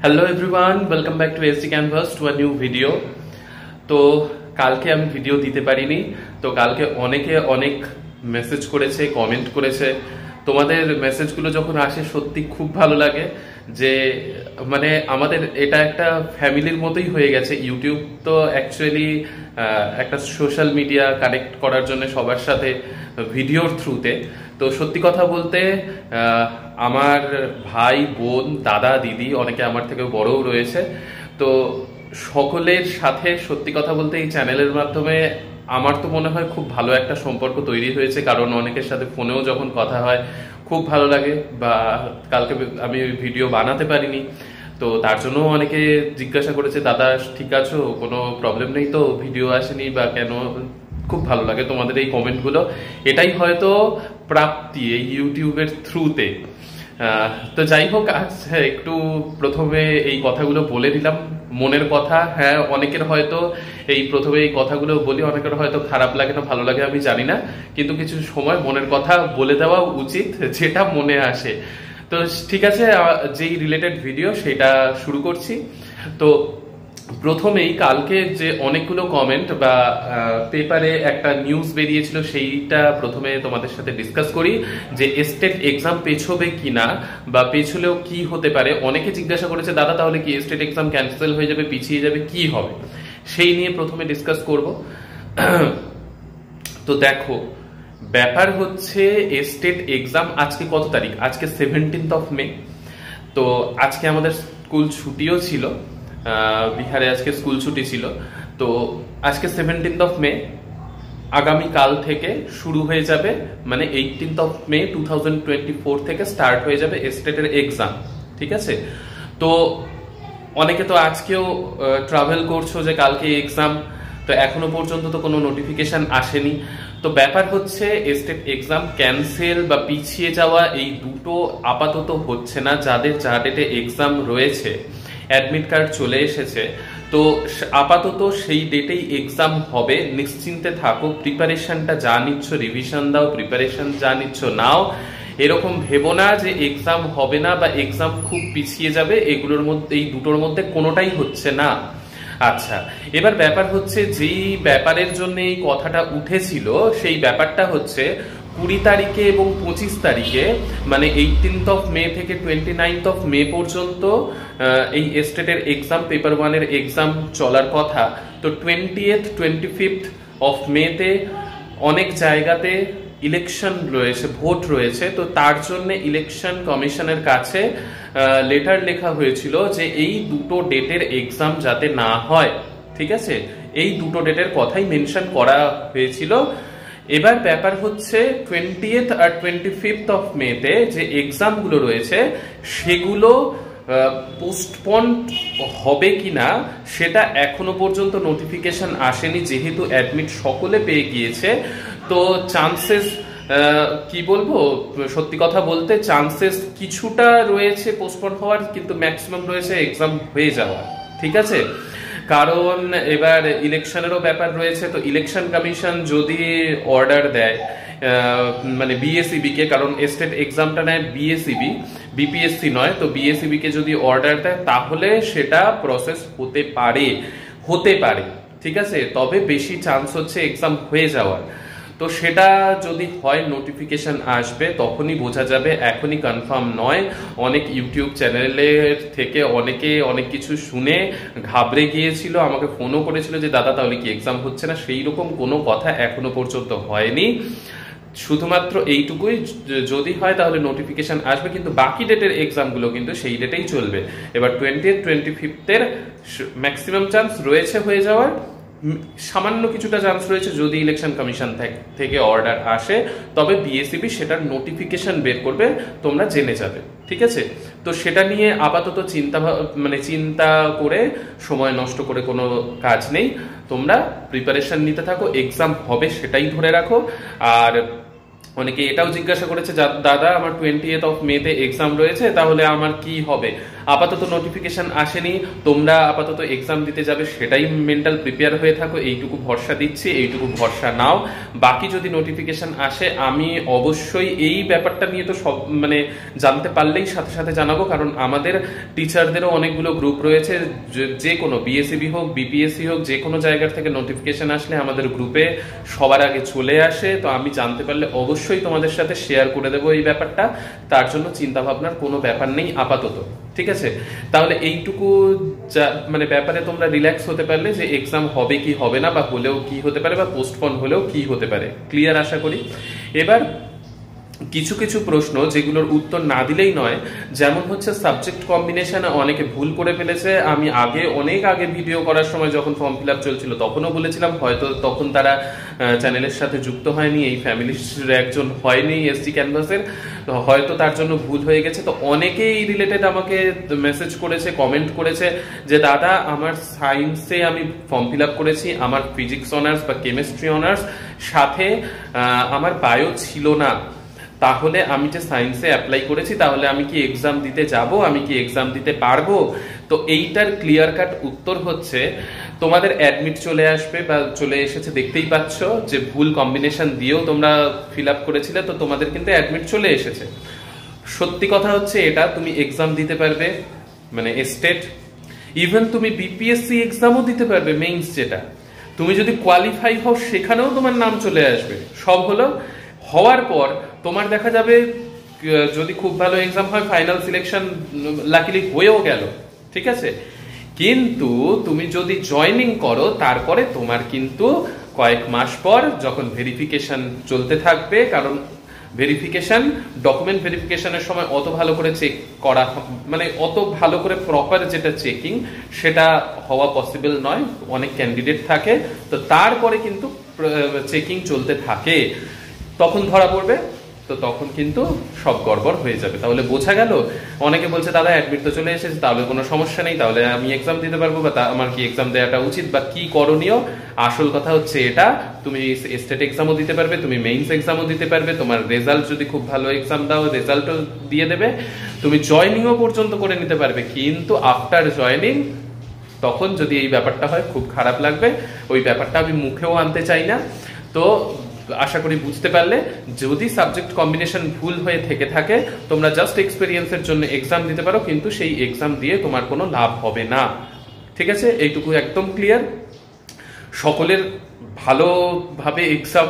Hello everyone, welcome back to SD canvas to a new video. তো কালকে আমি video দিতে পারিনি। তো কালকে অনেকে অনেক মেসেজ করেছে, কমেন্ট করেছে। তোমাদের মেসেজগুলো যখন আসে সত্যি খুব ভালো লাগে যে মানে আমাদের এটা একটা ফ্যামিলির মতোই হয়ে গেছে। ইউটিউব তো অ্যাকচুয়ালি একটা সোশ্যাল মিডিয়া কানেক্ট করার জন্য সবার সাথে ভিডিওর থ্রুতে। তো সত্যি কথা বলতে আমার ভাই, বোন, দাদা, দিদি অনেকে আমার থেকে বড়ও রয়েছে। তো সকলের সাথে সত্যি কথা বলতে এই চ্যানেলের মাধ্যমে আমার তো মনে হয় খুব ভালো একটা সম্পর্ক তৈরি হয়েছে, কারণ অনেকের সাথে ফোনেও যখন কথা হয় খুব ভালো লাগে। বা কালকে আমি ভিডিও বানাতে পারিনি, তো তার জন্য অনেকে জিজ্ঞাসা করেছে, দাদা ঠিক আছো, কোনো প্রবলেম নেই তো, ভিডিও আসেনি বা কেন। খুব ভালো লাগে তোমাদের এই কমেন্টগুলো। এটাই হয়তো প্রাপ্তি এই ইউটিউবের থ্রুতে। তো যাই হোক, আজ একটু প্রথমে এই কথাগুলো বলে দিলাম, মনের কথা। হ্যাঁ, অনেকের হয়তো এই প্রথমে এই কথাগুলো বলি, অনেকের হয়তো খারাপ লাগে না ভালো লাগে আমি জানি না, কিন্তু কিছু সময় মনের কথা বলে দেওয়া উচিত, যেটা মনে আসে। তো ঠিক আছে, যেই রিলেটেড ভিডিও সেটা শুরু করছি। তো প্রথমেই কালকে যে অনেকগুলো কমেন্ট বা পেপারে একটা নিউজ বেরিয়েছিল, সেইটা প্রথমে তোমাদের সাথে ডিসকাস করি যে স্টেট এক্সাম পেছোবে কিনা বা পেছলেও কি হতে পারে। অনেকে জিজ্ঞাসা করেছে, দাদা তাহলে কি স্টেট এক্সাম ক্যান্সেল হয়ে যাবে, পিছিয়ে যাবে, কি হবে, সেই নিয়ে প্রথমে ডিসকাস করব। তো দেখো, ব্যাপার হচ্ছে স্টেট এক্সাম আজকে কত তারিখ? আজকে 17th মে। তো আজকে আমাদের স্কুল ছুটিও ছিল, বিহারে আজকে স্কুল ছুটি ছিল। তো আজকে 17th মে, আগামীকাল থেকে শুরু হয়ে যাবে, মানে 18th মে 2024 থেকে স্টার্ট হয়ে যাবে স্টেটের এক্সাম। ঠিক আছে? তো অনেকে তো আজকেও ট্রাভেল করছো যে কালকে এক্সাম, তো এখনো পর্যন্ত তো কোনো নোটিফিকেশন আসেনি। তো ব্যাপার হচ্ছে স্টেট এক্সাম ক্যান্সেল বা পিছিয়ে যাওয়া এই দুটো আপাতত হচ্ছে না। যাদের যা ডেটে এক্সাম রয়েছে, অ্যাডমিট কার্ড চলে এসেছে, তো আপাতত সেই ডেটেই এক্সাম হবে। নিশ্চিন্তে থাকো, প্রিপারেশনটা যা নিচ্ছ রিভিশন দাও, প্রিপারেশন যা নিচ্ছ নাও। এরকম ভেবো না যে এক্সাম হবে না বা এক্সাম খুব পিছিয়ে যাবে। এগুলোর মধ্যে, এই দুটোর মধ্যে কোনোটাই হচ্ছে না। আচ্ছা, এবার ব্যাপার হচ্ছে যেই ব্যাপারের জন্য এই কথাটা উঠেছিল, সেই ব্যাপারটা হচ্ছে 20 তারিখে এবং 25 তারিখে, মানে 18th মে থেকে 29th মে পর্যন্ত এই স্টেটের এক্সাম, পেপার 1 এক্সাম চলার কথা। তো 20th 25th মেতে অনেক জায়গাতে ইলেকশন রয়েছে, ভোট রয়েছে। তো তার জন্য ইলেকশন কমিশনের কাছে লেটার লেখা হয়েছিল যে এই দুটো ডেটের এক্সাম যাতে না হয়। ঠিক আছে, এই দুটো ডেটের কথাই মেনশন করা হয়েছিল। এবার ব্যাপার হচ্ছে 20th আর 25th মেতে যে এক্সামগুলো রয়েছে সেগুলো পোস্টপন হবে কিনা সেটা এখনো পর্যন্ত নোটিফিকেশন আসেনি। যেহেতু অ্যাডমিট সকলে পেয়ে গিয়েছে, তো চান্সেস কি বলবো, সত্যি কথা বলতে চান্সেস কিছুটা রয়েছে পোস্টপন হওয়ার, কিন্তু ম্যাক্সিমাম রয়েছে এক্সাম হয়ে যাওয়ার। ঠিক আছে, কারণ এবার ইলেকশনেরও ব্যাপার রয়েছে। তো ইলেকশন কমিশন যদি অর্ডার দেয়, মানে বিএসইবি কে, কারণ স্টেট এক্সামটা নেয় বিএসইবি, বিপিএসসি নয়, তো বিএসইবি কে যদি অর্ডার দেয় তাহলে সেটা প্রসেস হতে পারে। ঠিক আছে, তবে বেশি চান্স হচ্ছে এক্সাম হয়ে যাওয়ার। তো সেটা যদি হয়, নোটিফিকেশন আসবে, তখনই বোঝা যাবে, এখনই কনফার্ম নয়। অনেক ইউটিউব চ্যানেলের থেকে অনেকে অনেক কিছু শুনে ঘাবড়ে গিয়েছিল, আমাকে ফোনও করেছিল যে দাদা তাহলে কি এক্সাম হচ্ছে না। সেই রকম কোনো কথা এখনো পর্যন্ত হয়নি। শুধুমাত্র এইটুকুই, যদি হয় তাহলে নোটিফিকেশন আসবে, কিন্তু বাকি ডেটের এক্সামগুলো কিন্তু সেই ডেটেই চলবে। এবার 20th 25th ম্যাক্সিমাম চান্স রয়েছে হয়ে যাওয়ার, সামান্য কিছুটা চান্স রয়েছে যদি ইলেকশন কমিশন থেকে অর্ডার আসে, তবে বিএসইবি সেটার নোটিফিকেশন বের করবে, তোমরা জেনে যাবে। ঠিক আছে, তো সেটা নিয়ে আপাতত চিন্তা করে সময় নষ্ট করে কোনো কাজ নেই। তোমরা প্রিপারেশন নিতে থাকো, এক্সাম হবে সেটাই ধরে রাখো। আর অনেকে এটাও জিজ্ঞাসা করেছে দাদা আমার 20th মেতে এক্সাম রয়েছে, তাহলে আমার কি হবে? আপাতত নোটিফিকেশন আসেনি, তোমরা আপাতত এক্সাম দিতে যাবে সেটাই মেন্টাল প্রিপেয়ার হয়ে থাকো, এইটুকু ভরসা দিচ্ছি, এইটুকু ভরসা নাও। বাকি যদি নোটিফিকেশন আসে আমি অবশ্যই এই ব্যাপারটা নিয়ে তো সব মানে জানতে পারলেই সাথে সাথে জানাবো, কারণ আমাদের টিচারদেরও অনেকগুলো গ্রুপ রয়েছে, যে কোনো বিএসসিবি হোক বিপিএসসি হোক যে কোনো জায়গার থেকে নোটিফিকেশন আসলে আমাদের গ্রুপে সবার আগে চলে আসে। তো আমি জানতে পারলে অবশ্যই তোমাদের সাথে শেয়ার করে দেবো এই ব্যাপারটা, তার জন্য চিন্তা ভাবনার কোনো ব্যাপার নেই আপাতত, ঠিক আছে? তাহলে এইটুকু মানে ব্যাপারে তোমরা রিল্যাক্স হতে পারলে যে এক্সাম হবে কি হবে না, বা হলেও কি হতে পারে, বা পোস্টপোন হলেও কি হতে পারে, ক্লিয়ার আশা করি। এবার কিছু কিছু প্রশ্ন যেগুলোর উত্তর না দিলেই নয়, যেমন হচ্ছে সাবজেক্ট কম্বিনেশনে অনেকে ভুল করে ফেলেছে। আমি অনেক আগে ভিডিও করার সময় যখন ফর্ম ফিল আপ চলছিল তখনও বলেছিলাম, হয়তো তখন তারা চ্যানেলের সাথে যুক্ত হয়নি, এই ফ্যামিলির একজন হয়নি এসজি ক্যানভাসের, হয়তো তার জন্য ভুল হয়ে গেছে। তো অনেকেই রিলেটেড আমাকে মেসেজ করেছে, কমেন্ট করেছে যে দাদা আমার সায়েন্সে আমি ফর্ম ফিল আপ করেছি, আমার ফিজিক্স অনার্স বা কেমিস্ট্রি অনার্স, সাথে আমার বায়ো ছিল না, তাহলে আমি যে সায়েন্সে অ্যাপ্লাই করেছি তাহলে আমি কি এক্সাম দিতে যাব, আমি কি এক্সাম দিতে পারবো? তো এইটার ক্লিয়ার কাট উত্তর হচ্ছে তোমাদের অ্যাডমিট চলে আসবে বা চলে এসেছে, দেখতেই পাচ্ছ যে ভুল কম্বিনেশন দিয়েও তোমরা ফিল আপ করেছিলে, তো তোমাদের কিন্তু অ্যাডমিট চলে এসেছে। সত্যি কথা হচ্ছে এটা, তুমি এক্সাম দিতে পারবে, মানে স্টেট, ইভেন তুমি বিপিএসসি এক্সামও দিতে পারবে, মেইনস যেটা, তুমি যদি কোয়ালিফাই হও সেখানেও তোমার নাম চলে আসবে। সব হলো, হওয়ার পর তোমার দেখা যাবে যদি খুব ভালো এক্সাম হয় ফাইনাল সিলেকশন লাকিলি হয়েও গেল, ঠিক আছে? কিন্তু তুমি যদি জয়েনিং করো তারপরে তোমার কিন্তু কয়েক মাস পর যখন ভেরিফিকেশন চলতে থাকবে, কারণ ভেরিফিকেশন ডকুমেন্ট ভেরিফিকেশনের সময় অত ভালো করে চেক করা, মানে অত ভালো করে প্রপার যেটা চেকিং সেটা হওয়া পসিবল নয়, অনেক ক্যান্ডিডেট থাকে, তো তারপরে কিন্তু চেকিং চলতে থাকে, তখন ধরা পড়বে, তো তখন কিন্তু সব গড়বড় হয়ে যাবে। তাহলে বোঝা গেল, অনেকে বলছে দাদা অ্যাডমিট তো চলে এসেছে তাহলে কোনো সমস্যা নেই, তাহলে আমি এক্সাম দিতে পারবো, বা আমার কি এক্সাম দেওয়াটা উচিত বা কি করণীয়? আসল কথা হচ্ছে এটা, তুমি স্টেট এক্সামও দিতে পারবে, তুমি মেইনস এক্সামও দিতে পারবে, তোমার রেজাল্ট যদি খুব ভালো এক্সাম দাও রেজাল্টও দিয়ে দেবে, তুমি জয়নিংও পর্যন্ত করে নিতে পারবে। কিন্তু আফটার জয়নিং তখন যদি এই ব্যাপারটা হয় খুব খারাপ লাগবে, ওই ব্যাপারটা আমি মুখেও আনতে চাই না। তো আশা করি বুঝতে পারলে, যদি সাবজেক্ট কম্বিনেশন ভুল হয়ে থেকে থাকে তোমরা জাস্ট এক্সপেরিয়েন্সের জন্য এক্সাম দিতে পারো, কিন্তু সেই এক্সাম দিয়ে তোমার কোনো লাভ হবে না, ঠিক আছে? এইটুকু একদম ক্লিয়ার। সকলের ভালোভাবে এক্সাম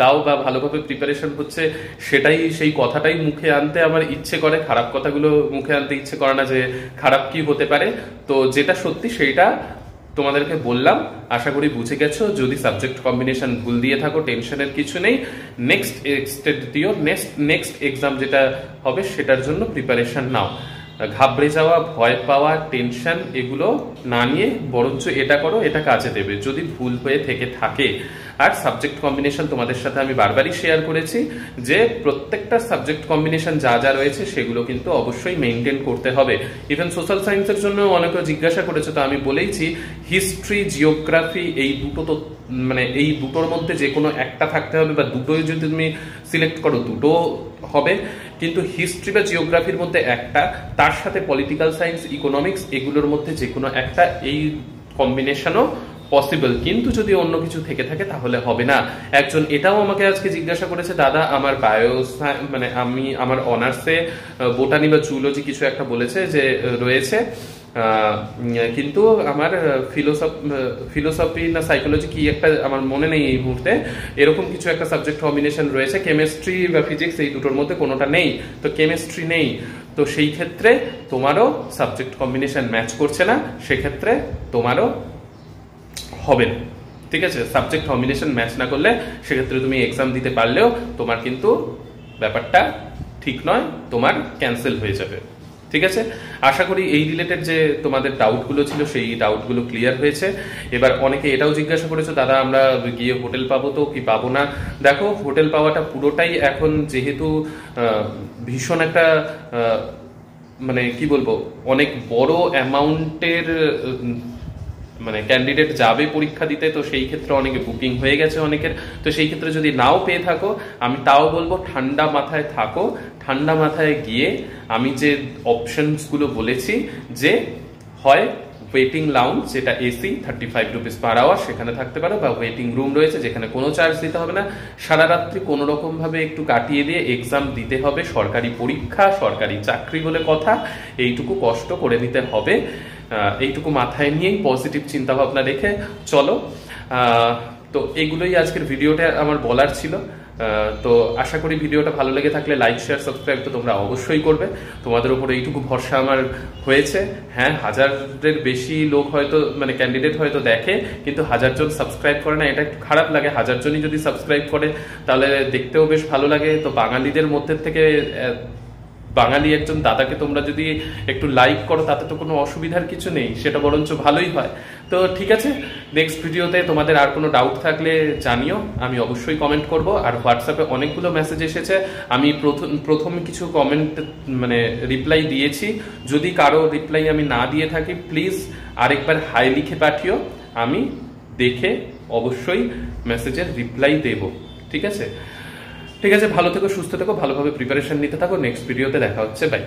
দাও বা ভালোভাবে প্রিপারেশন হচ্ছে, সেটাই সেই কথাটাই মুখে আনতে আমার ইচ্ছে করে, খারাপ কথাগুলো মুখে আনতে ইচ্ছে করে না যে খারাপ কি হতে পারে। তো যেটা সত্যি সেইটা তোমাদেরকে বললাম, আশা করি বুঝে গেছো। যদি সাবজেক্ট কম্বিনেশন ভুল দিয়ে থাকো টেনশনের কিছু নেই, নেক্সট এক্সাম যেটা হবে সেটার জন্য প্রিপারেশন নাও। ঘাবড়ে যাওয়া, ভয় পাওয়া, টেনশন এগুলো না নিয়ে বরঞ্চ এটা করো, এটা কাজে দেবে যদি ভুল হয়ে থেকে থাকে। আর সাবজেক্ট কম্বিনেশন তোমাদের সাথে আমি বারবারই শেয়ার করেছি যে প্রত্যেকটা সাবজেক্ট কম্বিনেশন যা যা রয়েছে সেগুলো কিন্তু অবশ্যই মেনটেন করতে হবে। ইভেন সোশ্যাল সায়েন্সের জন্য অনেকে জিজ্ঞাসা করেছে, তো আমি বলেইছি হিস্ট্রি, জিওগ্রাফি এই দুটো তো মানে এই দুটোর মধ্যে যে কোনো একটা থাকতে হবে, বা দুটোই যদি তুমি সিলেক্ট করো দুটো হবে, কিন্তু হিস্ট্রি বা জিওগ্রাফির মধ্যে একটা, তার সাথে পলিটিক্যাল সায়েন্স, ইকোনমিক্স এগুলোর মধ্যে যে কোনো একটা, এই কম্বিনেশনও পসিবল। কিন্তু যদি অন্য কিছু থেকে থাকে তাহলে হবে না। একজন এটাও আমাকে আজকে জিজ্ঞাসা করেছে, দাদা আমার মানে আমি আমার অনার্সে বোটানি বা জুলজি কিছু একটা বলেছে যে রয়েছে, কিন্তু আমার ফিলোসফি না সাইকোলজি কি একটা আমার মনে নেই এই মুহূর্তে, এরকম কিছু একটা সাবজেক্ট কম্বিনেশন রয়েছে, কেমিস্ট্রি বা ফিজিক্স এই দুটোর মধ্যে কোনোটা নেই, তো কেমিস্ট্রি নেই, তো সেই ক্ষেত্রে তোমারও সাবজেক্ট কম্বিনেশন ম্যাচ করছে না, সেক্ষেত্রে তোমারও হবে না, ঠিক আছে? সাবজেক্ট কম্বিনেশন ম্যাচ না করলে সেক্ষেত্রে তুমি এক্সাম দিতে পারলেও তোমার কিন্তু ব্যাপারটা ঠিক নয়, তোমার ক্যান্সেল হয়ে যাবে, ঠিক আছে? আশা করি এই রিলেটেড যে তোমাদের ডাউটগুলো ছিল সেই ডাউটগুলো ক্লিয়ার হয়েছে। এবার অনেকে এটাও জিজ্ঞাসা করেছো, দাদা আমরা গিয়ে হোটেল পাবো তো কি পাবো না? দেখো, হোটেল পাওয়াটা পুরোটাই এখন যেহেতু ভীষণ একটা মানে কি বলবো, অনেক বড় অ্যামাউন্টের মানে ক্যান্ডিডেট যাবে পরীক্ষা দিতে, তো সেই ক্ষেত্রে অনেকে বুকিং হয়ে গেছে অনেকের। তো সেই ক্ষেত্রে যদি নাও পেয়ে থাকো, আমি তাও বলবো ঠান্ডা মাথায় থাকো, ঠান্ডা মাথায় গিয়ে আমি যে অপশনসগুলো বলেছি, যে হয় ওয়েটিং লাউঞ্জ যেটা এসি 35 রুপিস পার আওয়ার, সেখানে থাকতে পারো, বা ওয়েটিং রুম রয়েছে যেখানে কোনো চার্জ দিতে হবে না, সারা রাত্রি কোনো রকম ভাবে একটু কাটিয়ে দিয়ে এক্সাম দিতে হবে, সরকারি পরীক্ষা, সরকারি চাকরি বলে কথা, এইটুকু কষ্ট করে নিতে হবে। এইটুকু মাথায় নিয়েই পজিটিভ চিন্তা ভাবনা রেখে চলো। তো এইগুলোই আজকের ভিডিওটা আমার বলার ছিল। তো আশা করি ভিডিওটা ভালো লেগে থাকলে লাইক শেয়ার সাবস্ক্রাইব তো তোমরা অবশ্যই করবে। তোমাদের উপর এইটুকু ভরসা আমার হয়েছে। হ্যাঁ, 1000-এর বেশি লোক হয়তো মানে ক্যান্ডিডেট হয়তো দেখে, কিন্তু 1000 জন সাবস্ক্রাইব করে না, এটা একটু খারাপ লাগে। 1000 জনই যদি সাবস্ক্রাইব করে তাহলে দেখতেও বেশ ভালো লাগে। তো বাঙালিদের মধ্যে থেকে বাঙালি একজন দাদাকে তোমরা যদি একটু লাইক করো তাতে তো কোনো অসুবিধার কিছু নেই, সেটা বরঞ্চ ভালোই হয়। তো ঠিক আছে, নেক্সট ভিডিওতে তোমাদের আর কোনো ডাউট থাকলে জানিও, আমি অবশ্যই কমেন্ট করব। আর হোয়াটসঅ্যাপে অনেকগুলো মেসেজ এসেছে, আমি প্রথম কিছু কমেন্ট মানে রিপ্লাই দিয়েছি। যদি কারো রিপ্লাই আমি না দিয়ে থাকি প্লিজ আরেকবার হাই লিখে পাঠিও, আমি দেখে অবশ্যই মেসেজের রিপ্লাই দেব। ঠিক আছে, ঠিক আছে, ভালো থেকো, সুস্থ থেকো, ভালোভাবে প্রিপারেশন নিতে থাকো। নেক্সট ভিডিওতে দেখা হচ্ছে, বাই।